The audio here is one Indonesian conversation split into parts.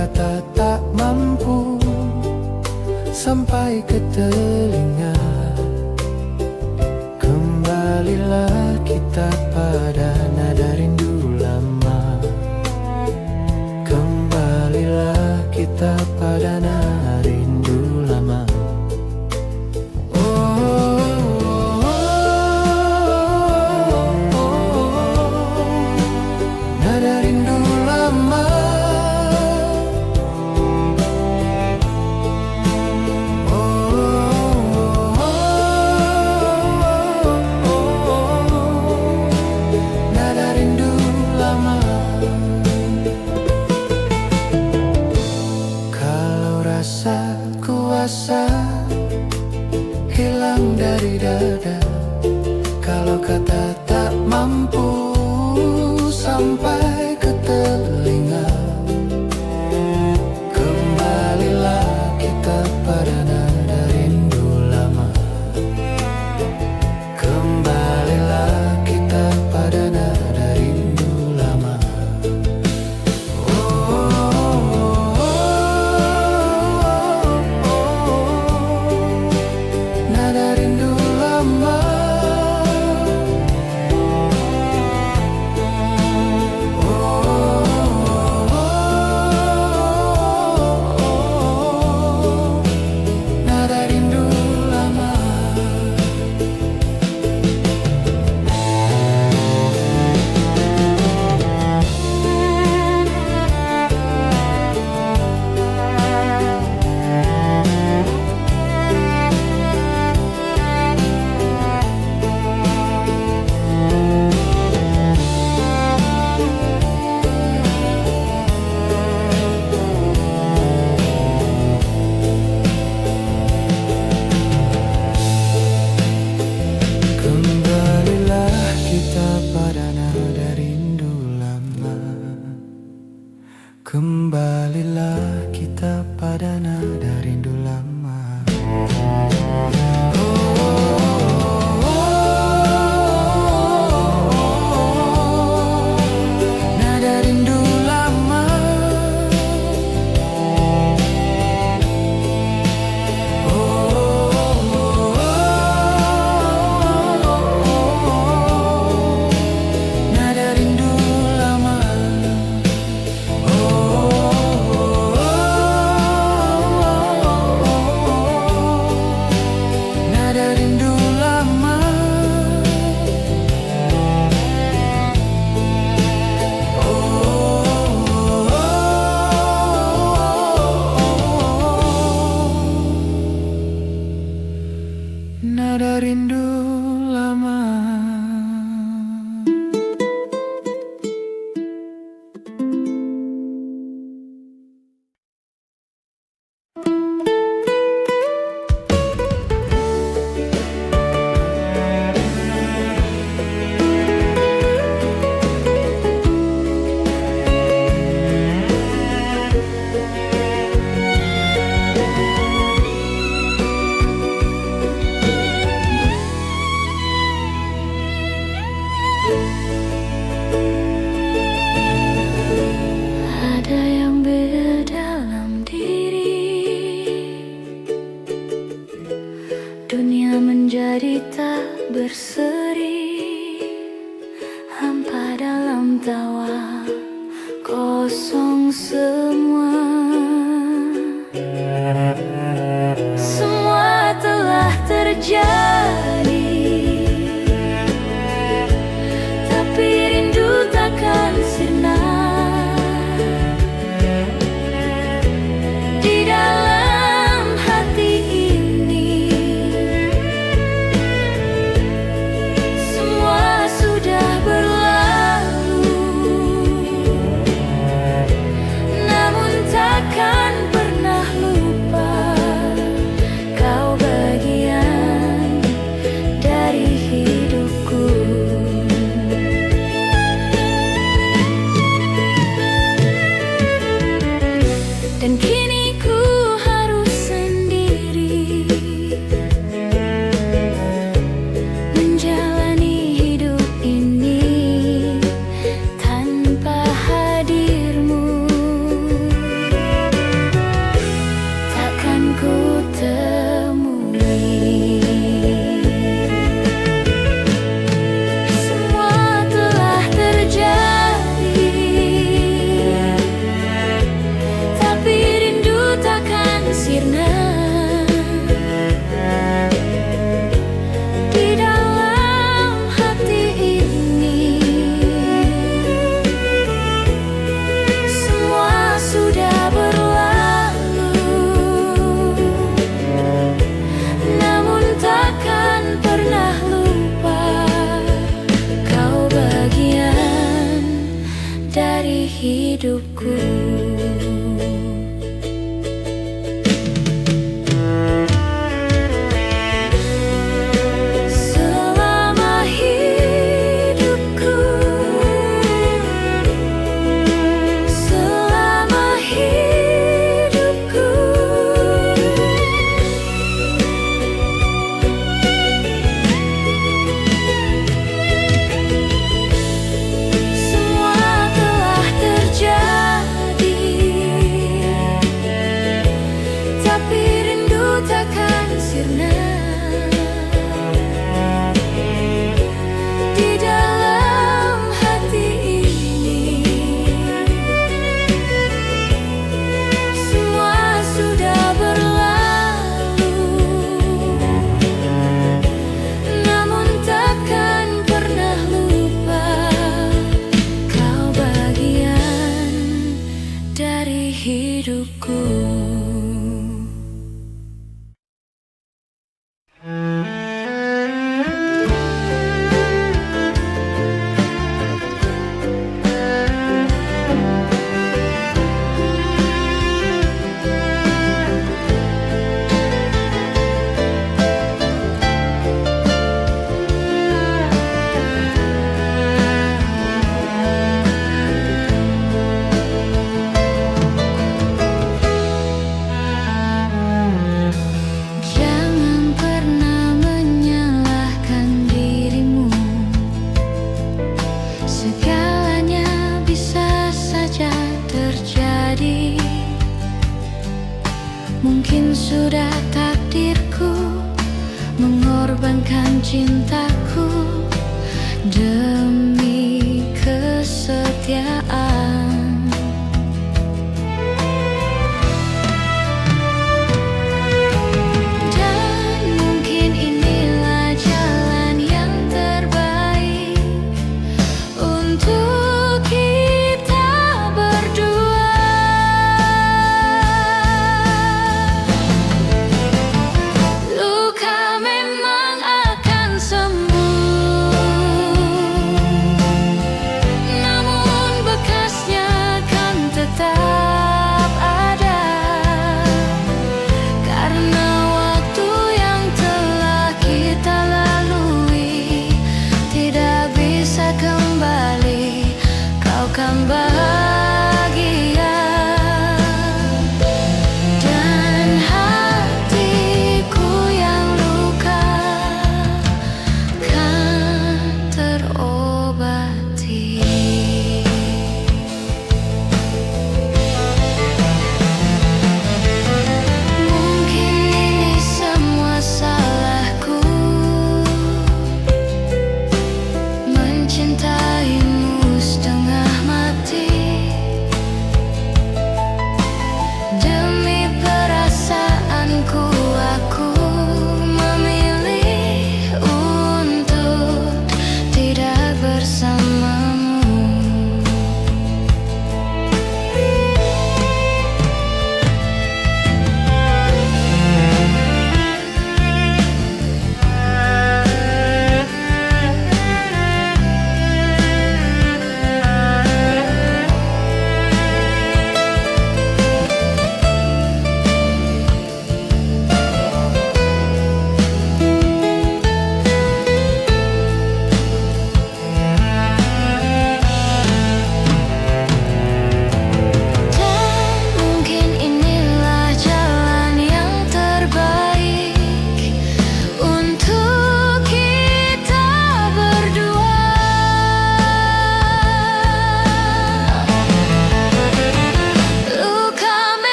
kata tak mampu sampai ke telinga. Kembalilah kita pada nada rindu lama. Kembalilah kita pada nada rindu lama. Nada rindu lama. Nada rindu lama. Kalau rasa kuasa hilang dari dada, kalau kata tak mampu sampai ke telinga, kembalilah kita pada nada rindu lama. Kembalilah kita pada nada rindu lama. Nada rindu lama. Nada rindu lama. Kembalilah kita pada nada rindu lama. Kembalilah kita pada nada rindu lama. Nada rindu lama. Nada rindu lama. Nada rindu lama. Nada rindu lama. Ada yang berdalam diri, dunia menjadi tak berseri, hampa dalam tawa, kosong semua. Semua telah terjadi, tapi rindu takkan sirna. Di dalam hati ini semua sudah berlalu, namun dari hidupku. Selama hidupku, selama hidupku, semua telah terjadi, tapi rindu takkan sirna. Di dalam hati ini semua sudah berlalu, namun takkan pernah lupa kau bagian dari hidupku. Jangan pernah menyalahkan dirimu, segalanya bisa saja terjadi. Mungkin sudah takdirku mengorbankan cintaku demi kesetiaan. Dan mungkin inilah jalan yang terbaik untuk kita berdua. Luka memang akan sembuh, namun bekas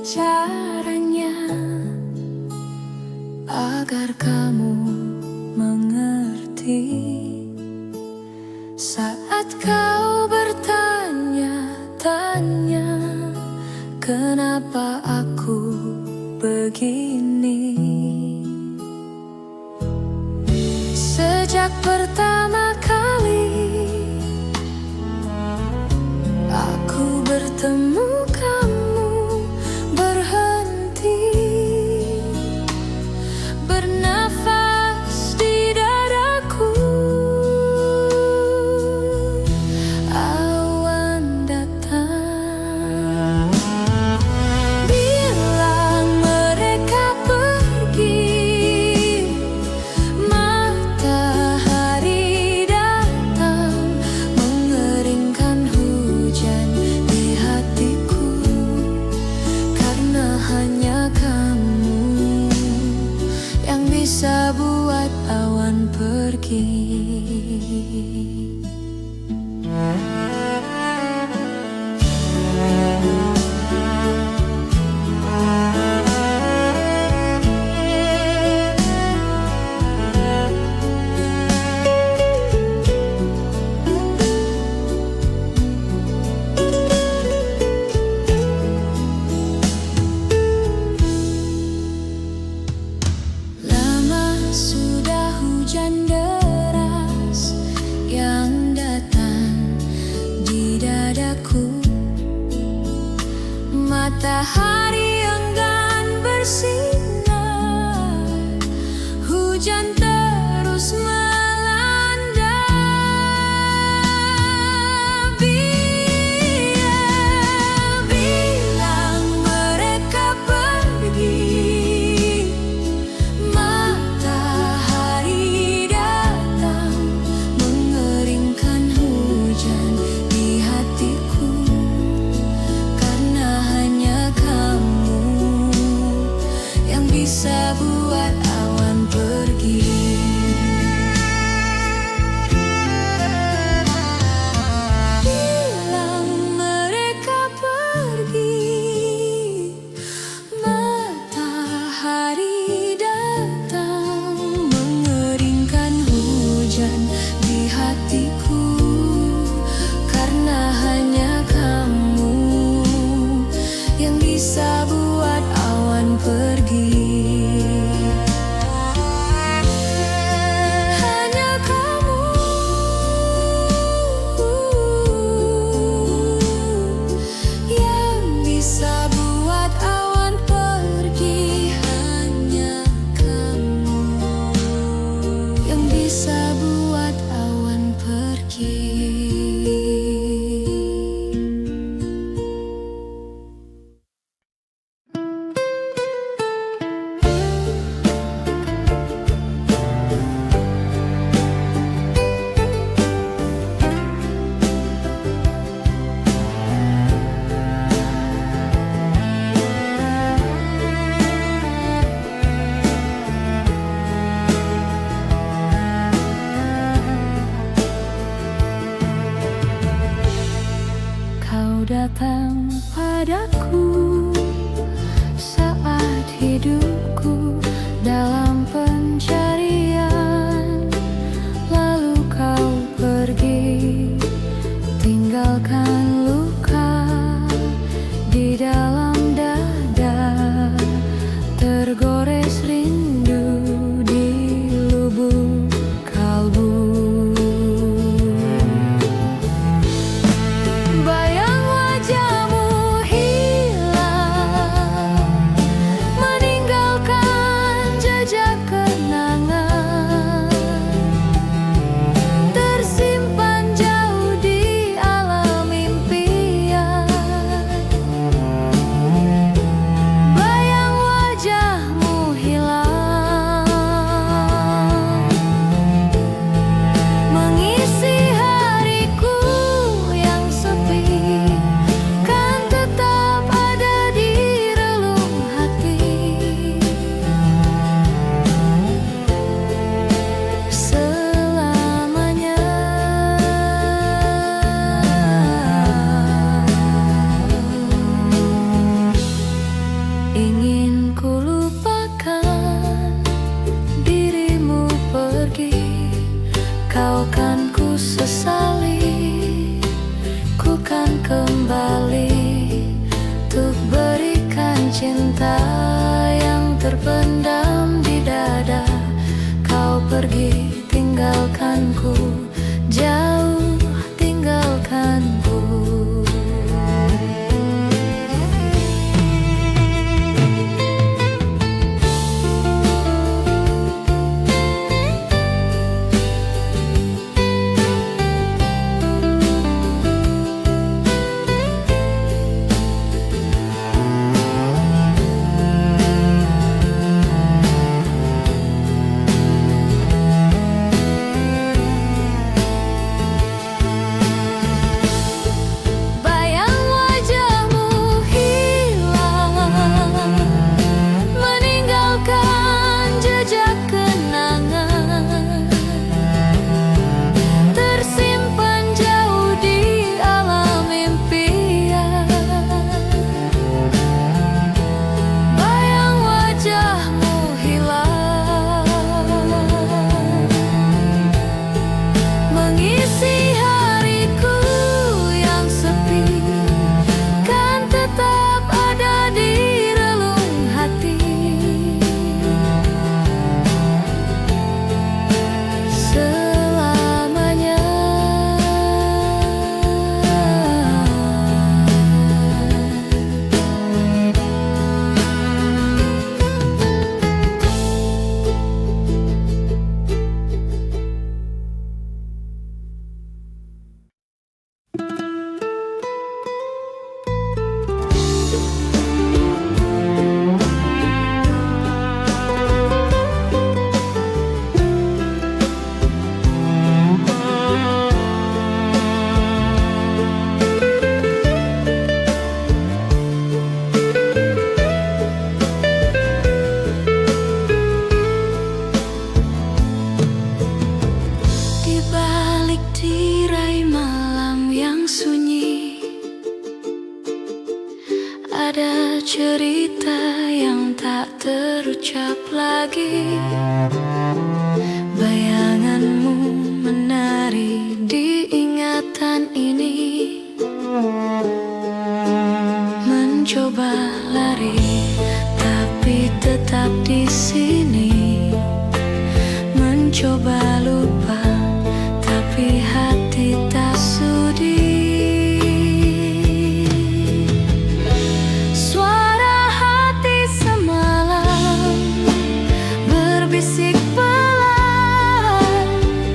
caranya agar kamu mengerti saat kau bertanya-tanya kenapa aku begini. Sejak pertama kali aku bertemu kamu, berhenti bernafas di dadaku. Awan datang, bilang mereka pergi. Matahari datang, mengeringkan hujan di hatiku. Karena hanya kamu yang bisa buat awan pergi. Lama sudah hujan deras yang datang di dadaku. Matahari enggan bersinar, hujan terus melanda. Bilang mereka pergi. Matahari datang, mengeringkan hujan di hatiku. Karena hanya kamu yang bisa buat awan pergi. cinta yang terpendam di dada. Kau pergi tinggalkanku, jauh tinggalkanku. Ada cerita yang tak terucap lagi. Bayanganmu menari di ingatan ini. Mencoba lari tapi tetap di sini. Mencoba lupa tapi hati tak sudi. Berbisik pelan,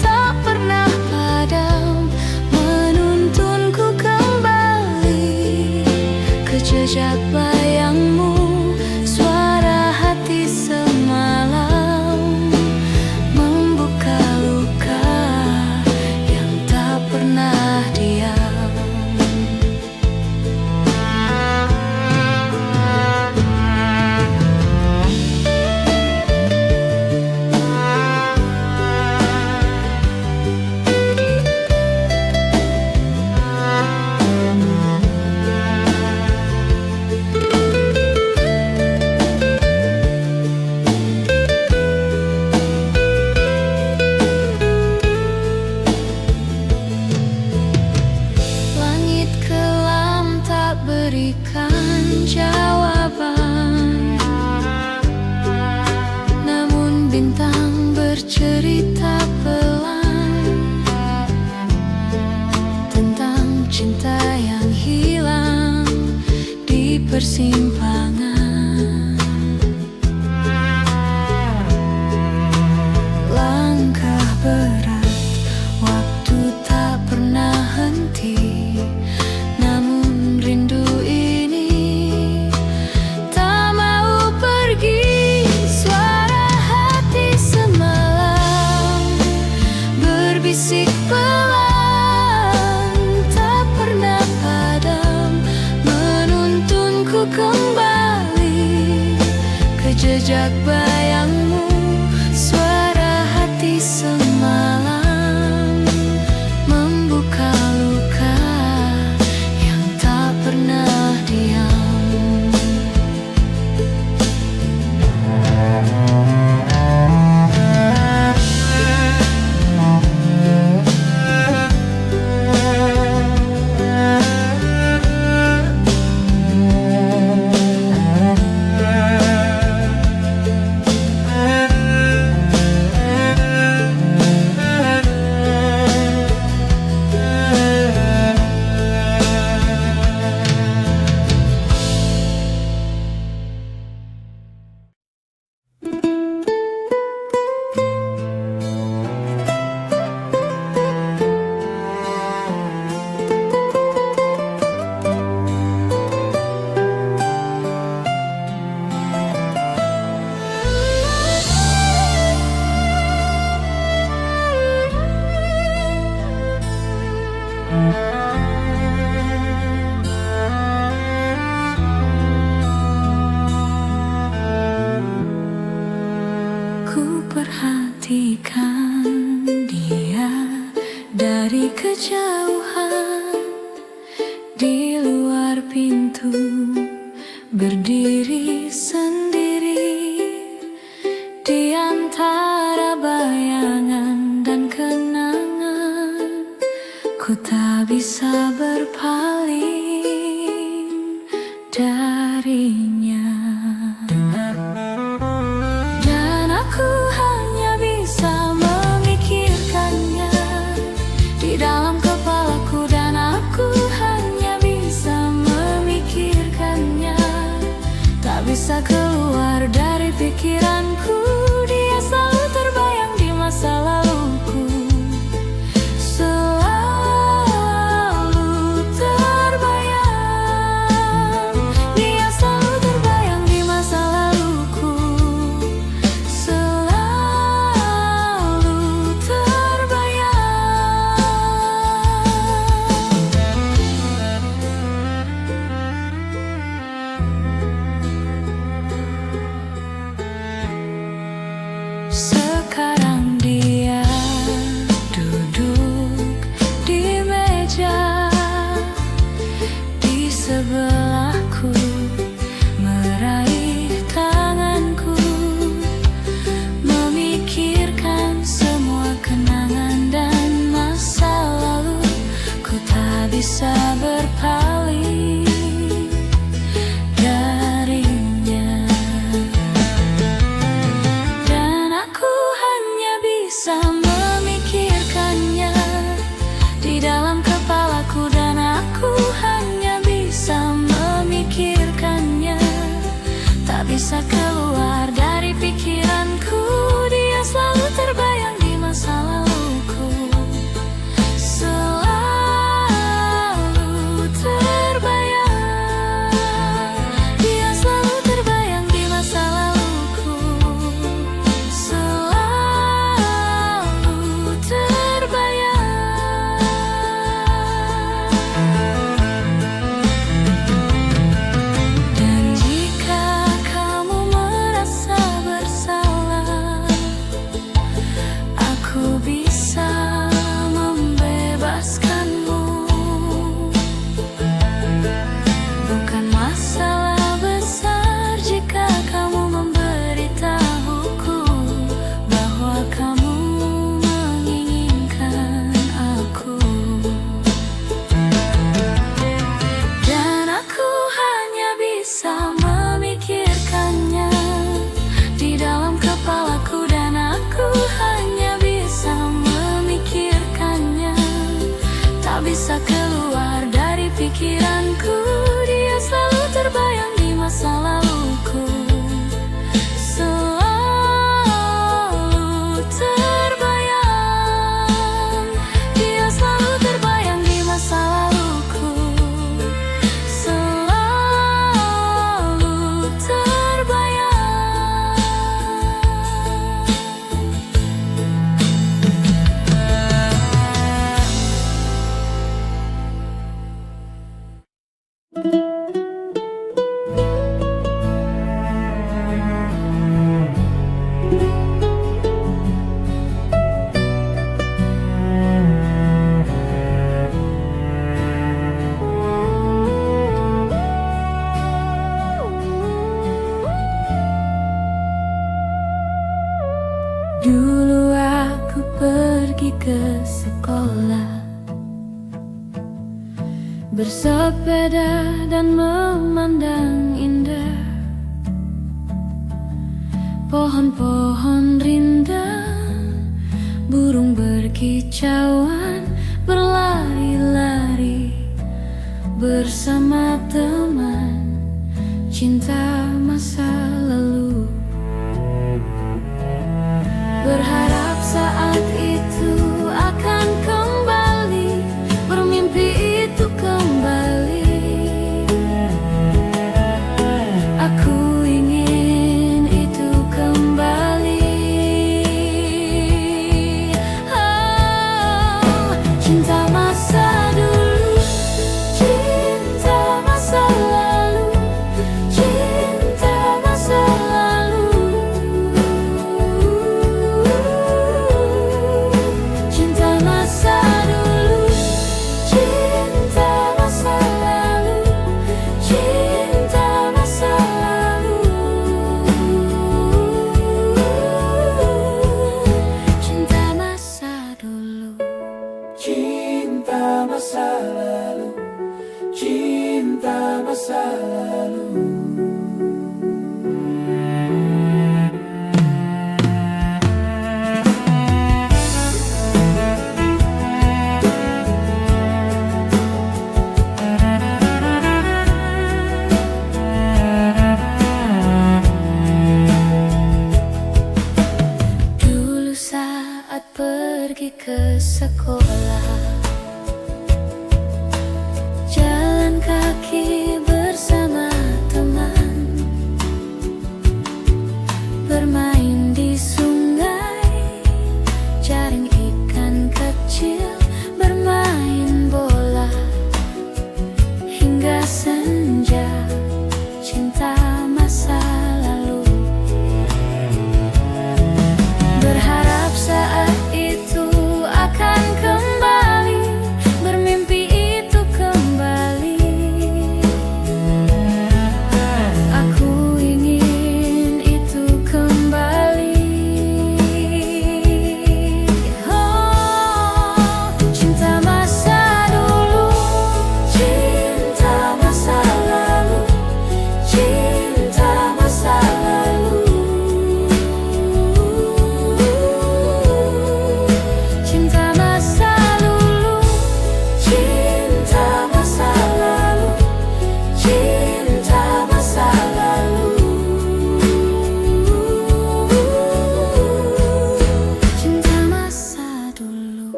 tak pernah padam, menuntunku kembali ke jejak bayangmu. Suara hati semalam membuka luka yang tak pernah diam. Berikan jawaban, namun bintang bercerita pelan tentang cinta yang hilang di persimpangan. Langkah berat, waktu tak pernah henti. Berbisik pelan, tak pernah padam, menuntunku kembali ke jejak bayangmu. Suara hati semalam membuka luka yang tak pernah diam. perhatikan dia dari kejauhan. Di luar pintu berdiri sendiri, di antara bayangan dan kenangan. Ku tak bisa berpaling darinya, dan aku hanya bisa memikirkannya di dalam kepalaku, dan aku hanya bisa memikirkannya, tak bisa keluar dari pikiranku. Dia selalu terbayang di masa laluku, selalu terbayang. Dia selalu terbayang di masa laluku, selalu terbayang. Sekarang dia duduk di meja di sebelahku, meraih tanganku, memikirkan semua kenangan dan masa lalu. Ku tak bisa berpaling darinya, dan aku hanya bisa memikirkannya di dalam kepalaku, dan aku hanya bisa memikirkannya, tak bisa keluar dari pikiranku. Dia selalu terbayang di masa laluku, selalu terbayang. Dia selalu terbayang di masa laluku, selalu terbayang. Dan jika kamu merasa bersalah, aku bisa membebaskanmu. Bukan masalah besar jika kamu memberitahuku bahwa kamu menginginkan aku, dan aku hanya bisa memikirkannya di dalam kepalaku, dan aku hanya bisa memikirkannya, tak bisa keluar dari pikiranku. Dia selalu terbayang di masa laluku, selalu terbayang. Dia selalu terbayang di masa laluku, selalu terbayang. Dulu aku pergi ke sekolah, bersepeda dan memandang indah pohon-pohon rindang, burung berkicauan, berlari-lari bersama teman cinta masa lalu. Berharap saat itu akan kembali, bermimpi itu kembali. Aku ingin itu kembali. Oh, cinta masa dulu, cinta masa lalu, cinta masa lalu.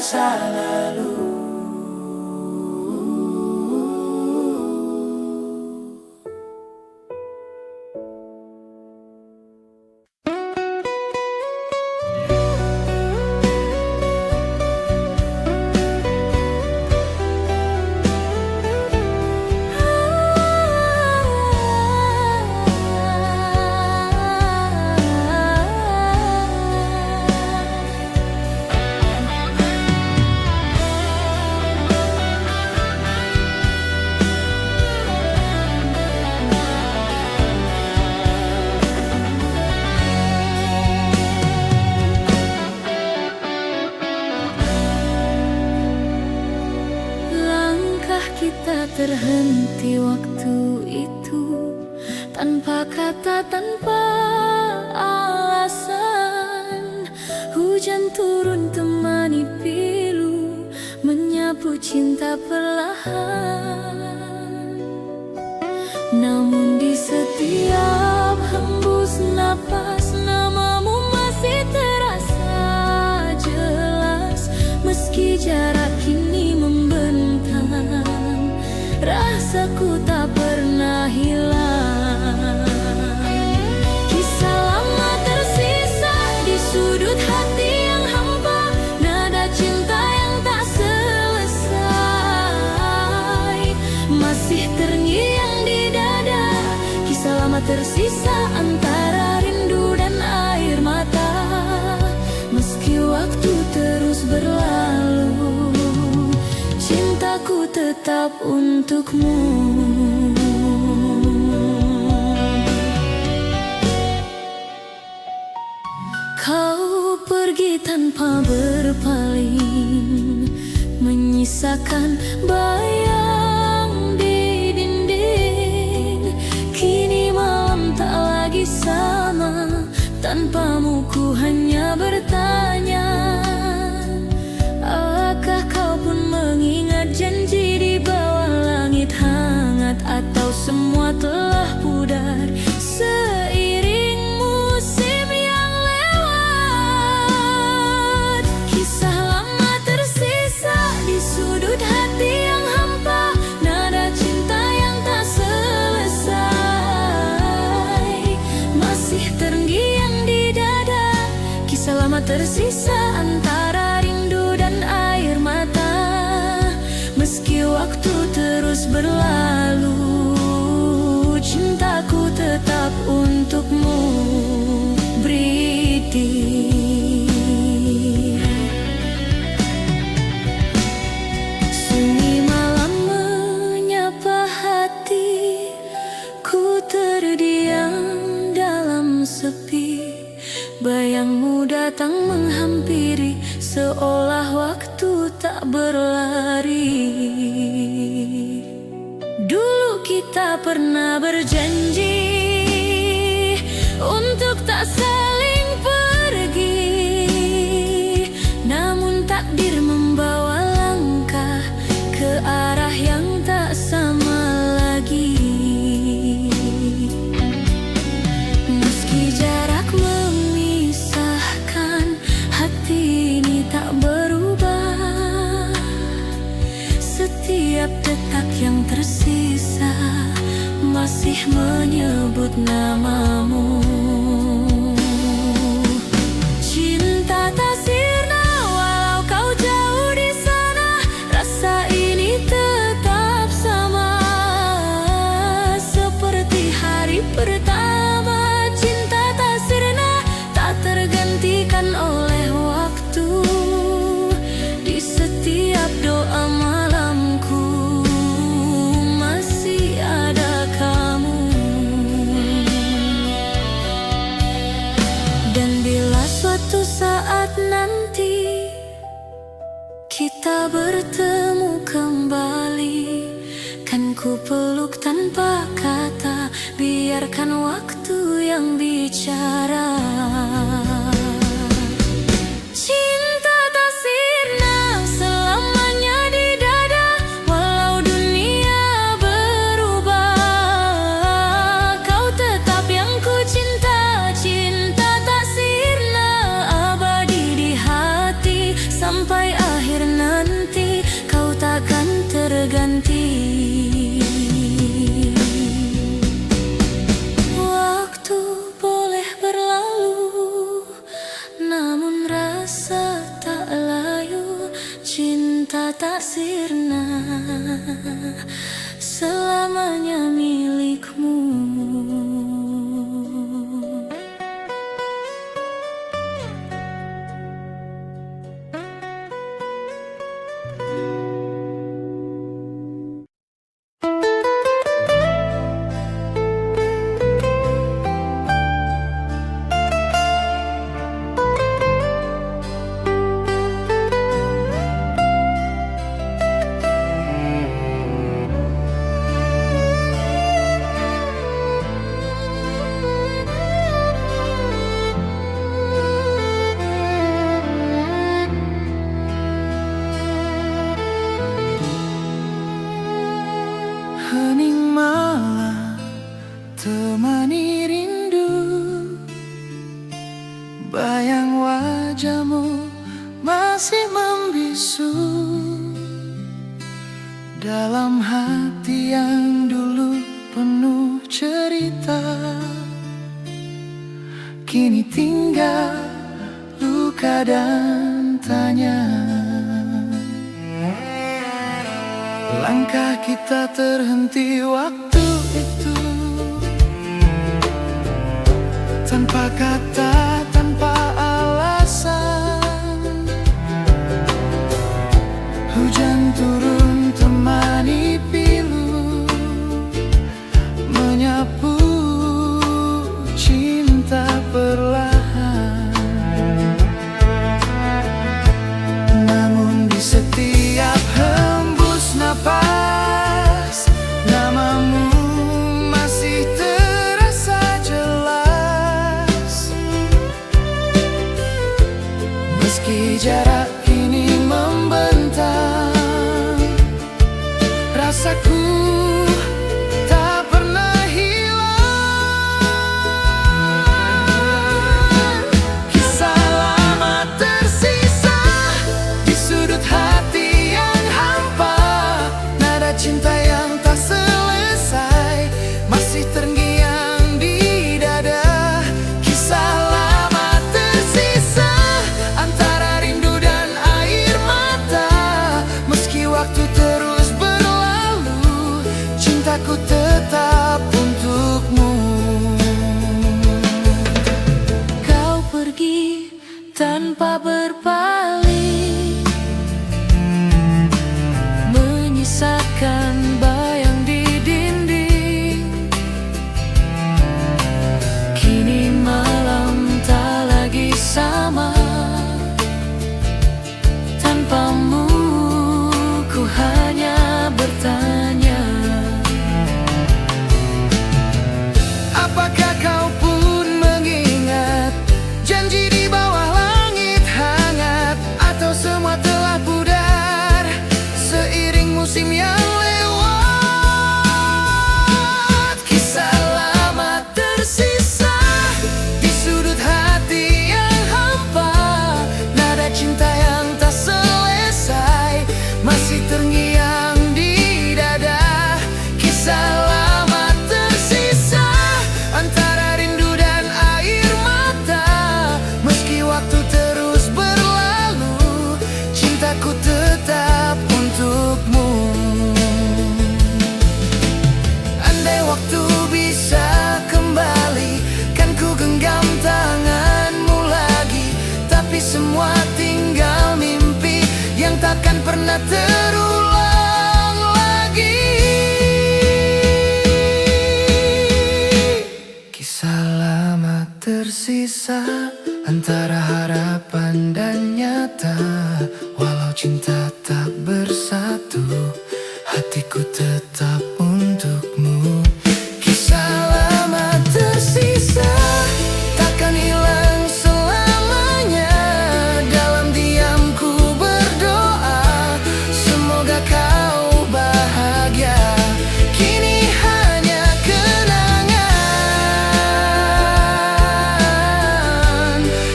masa lalu. Kita terhenti waktu itu, tanpa kata, tanpa alasan. Hujan turun temani pilu, menyapu cinta perlahan. Namun di setiap hembus napas, namamu masih terasa jelas. Meski jarak kini membentang, rasaku tak pernah hilang. Kisah lama tersisa di sudut hati yang hampa, nada cinta yang tak selesai masih terngiang di dada. Kisah lama tersisa antara rindu dan air mata. Meski waktu terus berlalu, cintaku tetap untukmu. Kau pergi tanpa berpaling, menyisakan bayang di dinding. Kini malam tak lagi sama, tanpamu ku hanya bertanya. Apakah kau pun mengingat janji di bawah langit hangat, atau semua telah pudar seiring musim yang lewat? Kisah lama tersisa di sudut hati yang hampa, nada cinta yang tak selesai masih terngiang di dada. Kisah lama tersisa antara rindu dan air mata. Meski waktu terus berlalu, cintaku tetap untukmu. Bridi. Sunyi malam menyapa hati, ku terdiam dalam sepi. Bayangmu datang menghampiri, seolah waktu tak berlari. Dulu kita pernah berjanji untuk tak saling pergi, namun takdir membawa langkah ke arah yang tak sama lagi. Meski jarak memisahkan, hati ini tak berubah. Setiap detak yang tersisa masih menyebut namamu. Cinta tak sirna walau kau jauh di sana, rasa ini tetap sama seperti hari pertama. Cinta tak sirna, tak tergantikan oleh waktu. Di setiap doa malamku masih ada kamu. Dan bila suatu saat nanti kita bertemu kembali, kan ku peluk tanpa kata, biarkan waktu yang bicara. Cinta tak sirna selamanya di dada, walau dunia berubah. Kau tetap yang ku cinta, cinta tak sirna abadi di hati sampai akhir berganti. Waktu boleh berlalu, namun rasa tak layu. Cinta tak sirna, selamanya milikmu. Hening malam temani rindu, bayang wajahmu masih membisu dalam hati yang dulu penuh cerita. Kini tinggal luka dan tanya. Langkah kita terhenti waktu itu, tanpa kata, tanpa alasan. Hujan turun temani pilu, menyapu cinta perlahan. Namun di setiap hembus napas, namamu masih terasa jelas. Meski jarak kini membentang, rasaku tak pernah hilang. Kisah lama tersisa di sudut hati yang hampa, nada cinta yang tak selesai masih terngiang di dada. Kisah lama tersisa antara rindu dan air mata. Meski waktu terus berlalu, cintaku tetap untukmu. Kau pergi tanpa berpaling, menyisakan bayang di dinding. Kini malam tak lagi sama, tanpamu ku hanya bertanya. Apakah kau pun mengingat janji di bawah langit hangat, atau semua telah pudar seiring musim yang lewat? Kisah lama tersisa di sudut hati yang hampa, nada cinta yang tak selesai masih terngiang di dada. Kisah lama tersisa antara rindu dan air mata. Meski waktu terus berlalu, cintaku tetap untukmu. Andai waktu bisa kembali, kan ku genggam tanganmu lagi. Tapi semua tinggal mimpi yang takkan pernah terulang lagi. Kisah lama tersisa antara harapan dan nyata. Walau cinta tak bersatu, hatiku tetap untukmu. Kisah lama tersisa takkan hilang selamanya. Dalam diamku berdoa, semoga kau bahagia. Kini hanya kenangan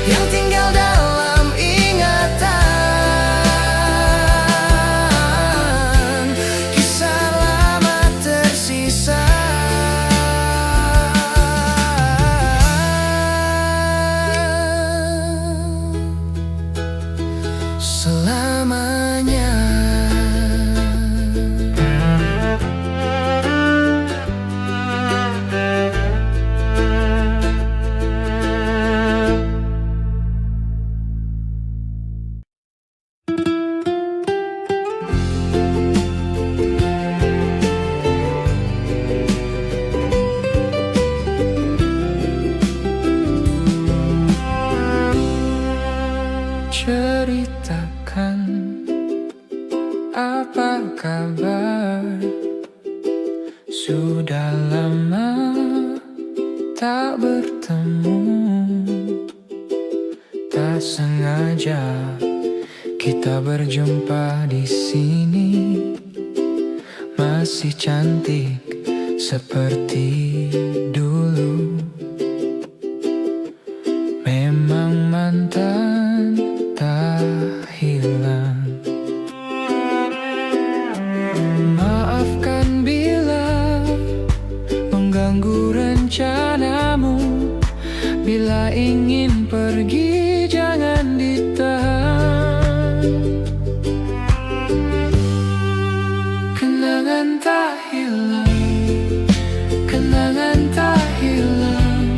yang tinggal dalam ingatan. Kisah Sudah lama tak bertemu, tak sengaja kita berjumpa di sini. Masih cantik seperti dulu. Memang mantan tak hilang. Maafkan bila mengganggu rencanamu. Bila ingin pergi jangan ditahan. Kenangan tak hilang, kenangan tak hilang,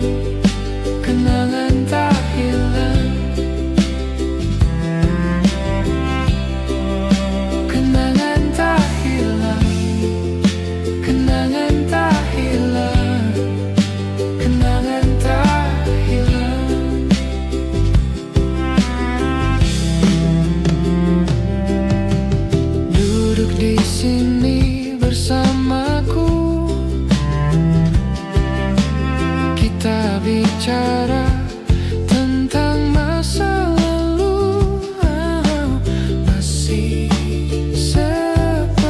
kenangan tak hilang. Kenangan tak hilang, kenangan tak hilang, kenangan tak hilang. Duduk di sini bersamaku, kita bicara tentang masa lalu. Masih seperti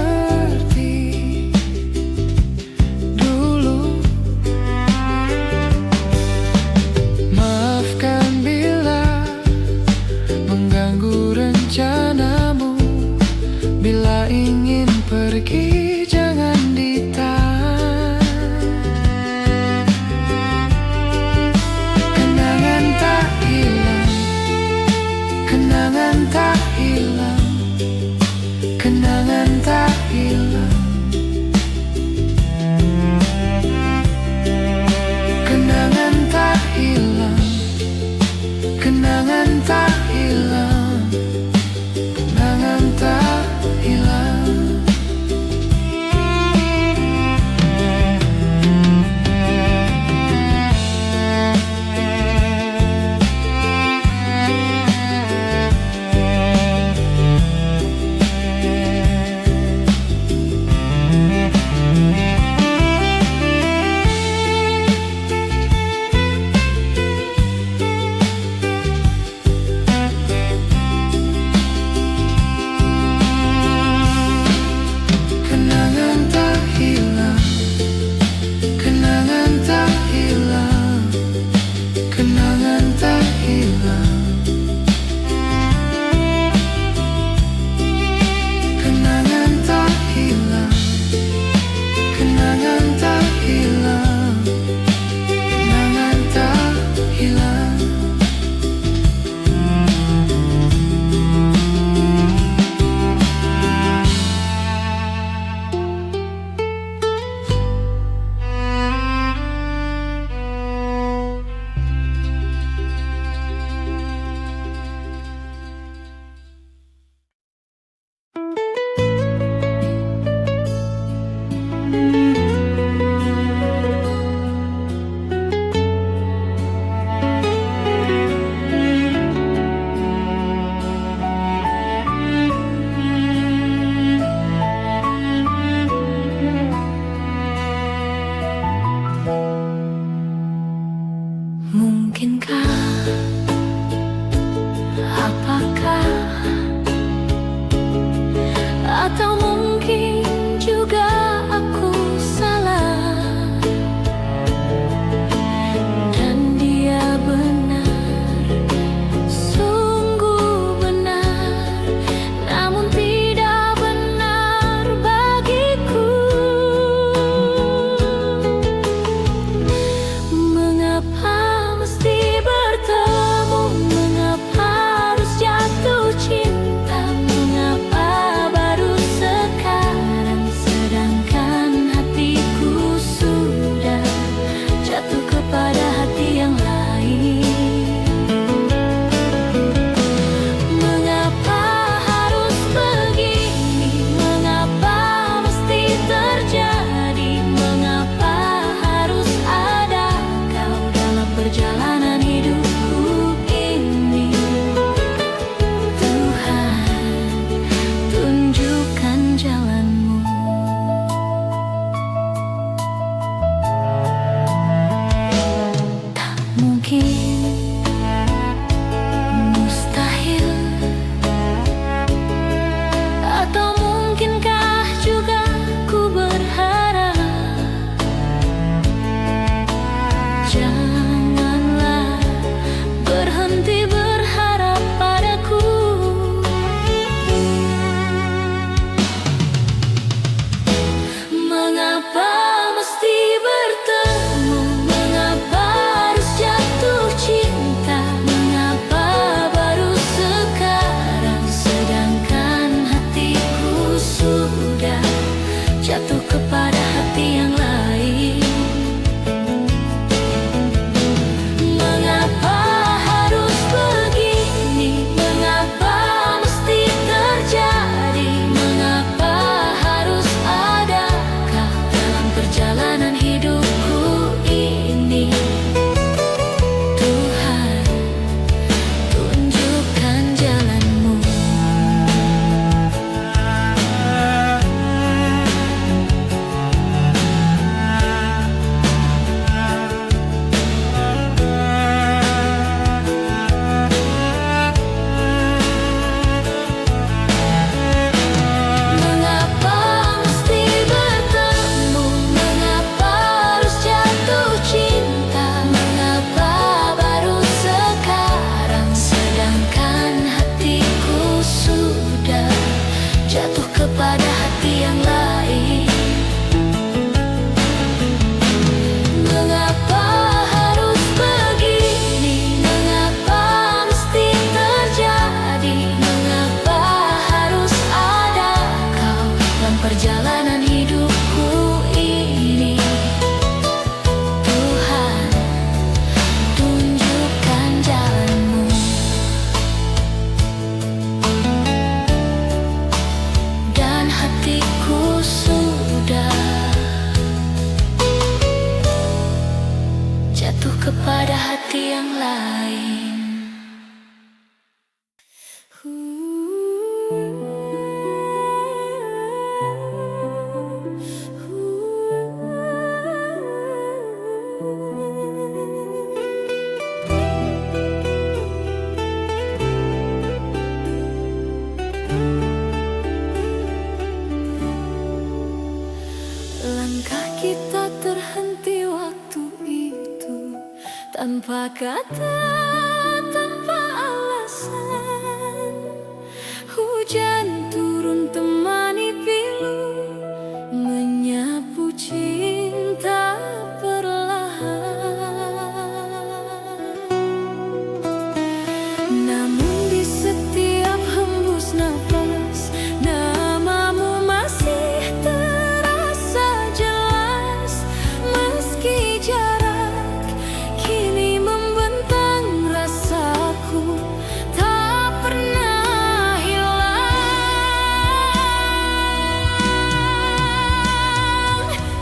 dulu. Maafkan bila mengganggu rencanamu. Bila ingin pergi jangan di jatuh kepada hati yang lain. Mengapa harus begini? Mengapa mesti terjadi? Mengapa harus ada kau dalam perjalanan hidupku ini? Tuhan, tunjukkan jalanmu. Mengapa mesti bertemu? Mengapa harus jatuh cinta? Mengapa baru sekarang, sedangkan hatiku sudah jatuh kepada hati yang lain? Mengapa harus begini? Mengapa mesti terjadi? Mengapa harus ada kau dalam perjalanan hidupku ini? Tuhan, tunjukkan jalanmu. Dan hatiku sudah jatuh kepada hati yang lain. Langkah kita terhenti waktu itu, tanpa kata, tanpa alasan. Hujan turun temani pilu, menyapu cinta perlahan. Namun di setiap hembus nafas, namamu masih terasa jelas. Meski jarak kini membentang, rasaku tak pernah hilang.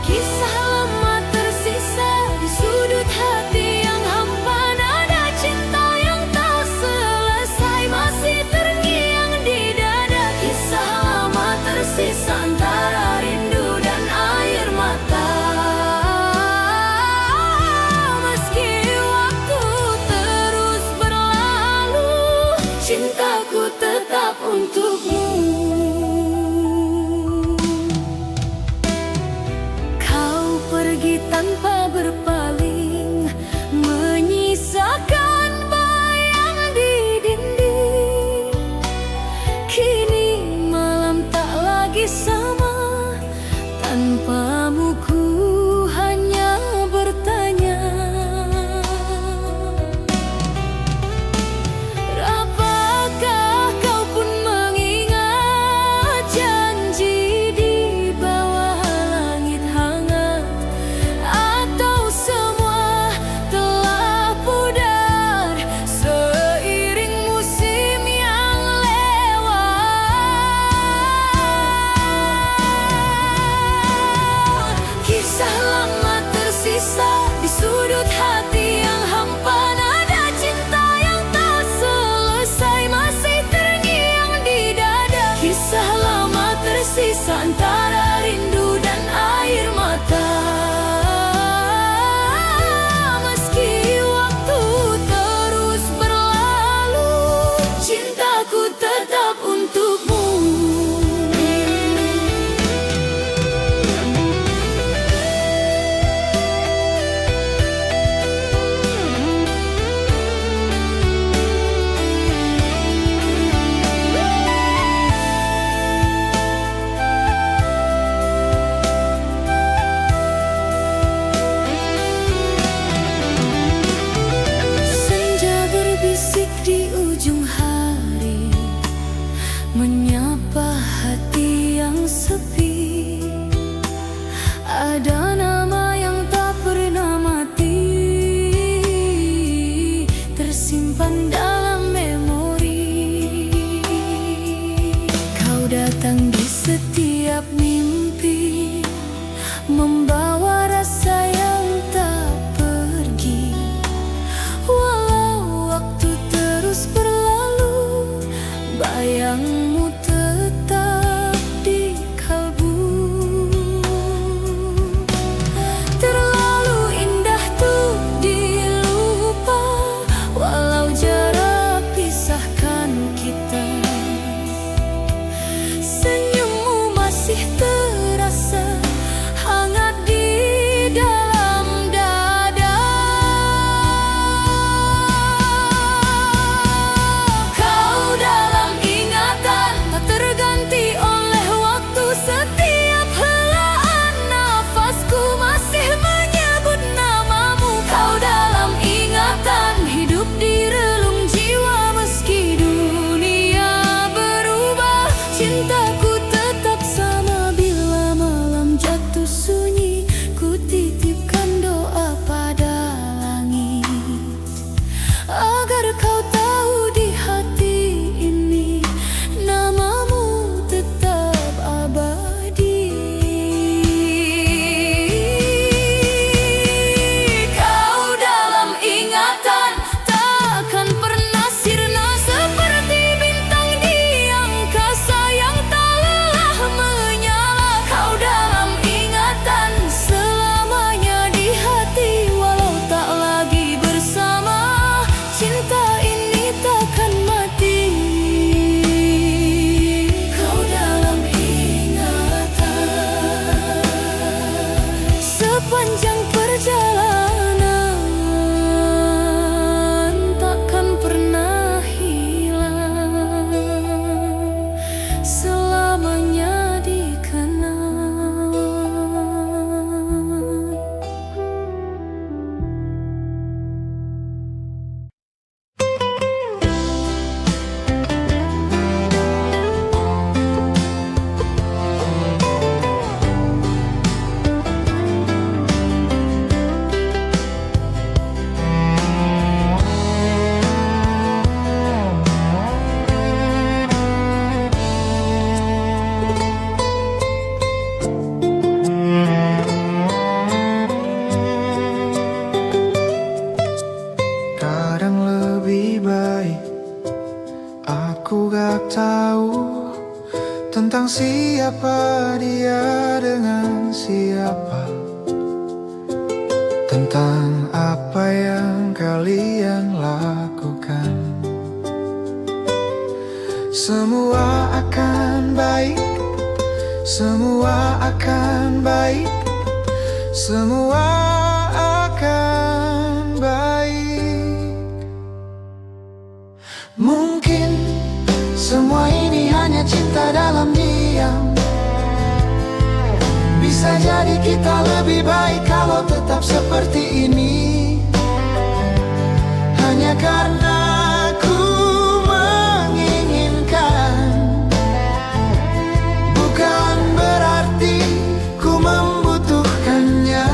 Kisah lama tersisa di sudut hati yang hampa, nada cinta yang tak selesai masih terngiang di dada. Kisah lama tersisa antara rindu dan air mata. Meski waktu terus berlalu, cintaku tetap untukmu. Kau pergi tanpa berpaling, menyisakan bayang di dinding. Kini malam tak lagi sama, tanpamu ku hanya bertanya. Apakah kau pun mengingat janji di bawah langit hangat? Atau semua telah pudar seiring musim yang lewat? Semua akan baik, semua akan baik, semua akan baik. Mungkin semua ini hanya cinta dalam diam. Bisa jadi kita lebih baik kalau tetap seperti ini. Hanya karena ku menginginkan, bukan berarti ku membutuhkannya.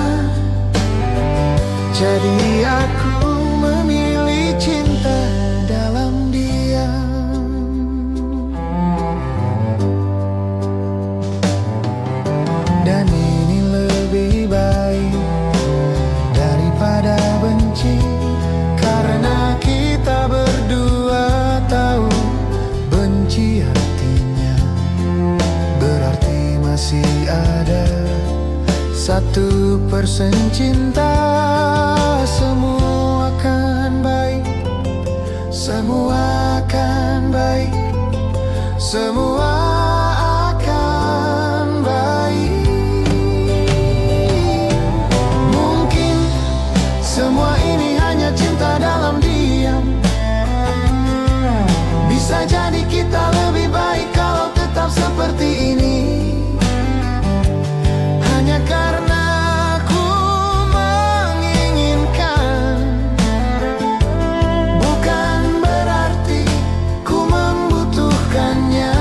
Jadi aku memilih cinta dalam diam. Dan ini lebih baik daripada benci, karena kita berdua tahu benci artinya berarti masih ada 1% cinta. Semua akan baik, semua akan baik, semua akan baik. Mungkin semua ini hanya cinta dalam diam. Bisa jadi kita lebih baik kalau tetap seperti ini. Hanya karena ku menginginkan, bukan berarti ku membutuhkannya.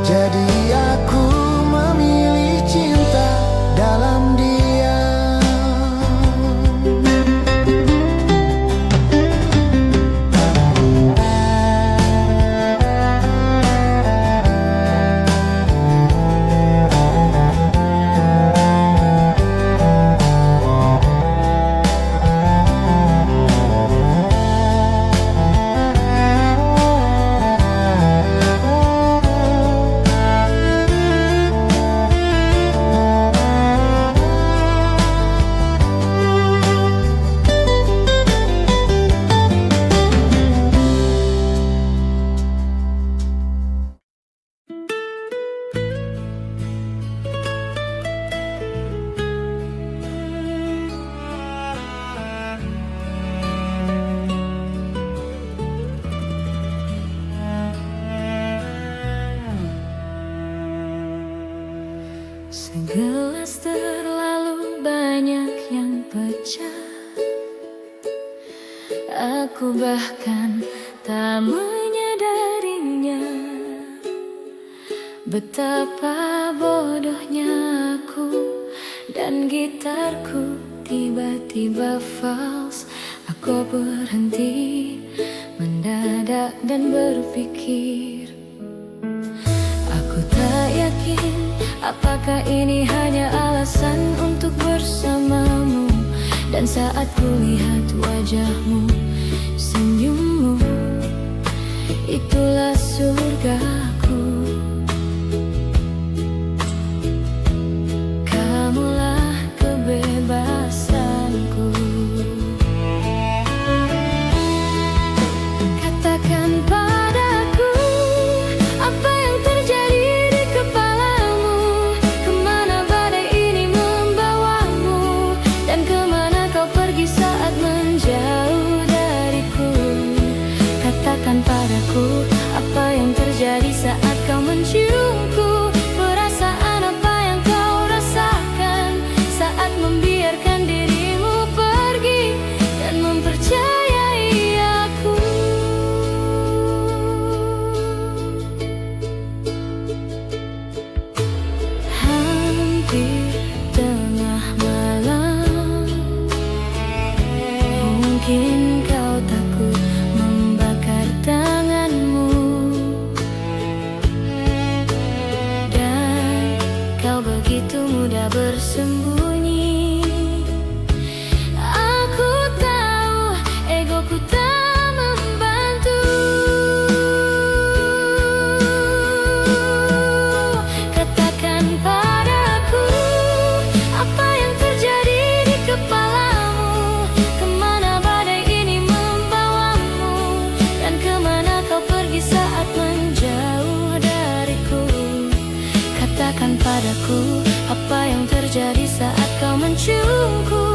Jadi aku memilih cinta dalam diam. Segelas terlalu banyak yang pecah. Aku bahkan tak menyadarinya. Betapa bodohnya aku, dan gitarku tiba-tiba fals. Aku berhenti mendadak dan berpikir, aku tak yakin apakah ini hanya alasan untuk bersamamu. Dan saat ku lihat wajahmu, senyummu, itulah surgaku. Kamulah kebebasanku. Katakan padaku, apa yang terjadi di kepalamu? Kemana badai ini membawamu? Dan kemana kau pergi saat menjauh dariku? Katakan padaku, apa yang terjadi saat kau menciumku? Perasaan apa yang kau rasakan saat membiarkan dirimu pergi dan mempercayai aku? Hampir tengah malam, mungkin kau takut membakar tanganmu, dan kau begitu mudah bersembunyi. Aku tahu egoku tak membantu. Katakan padaku, apa yang terjadi di kepalamu? Kemana badai ini membawamu? Dan kemana kau pergi Apa yang terjadi saat kau menciumku?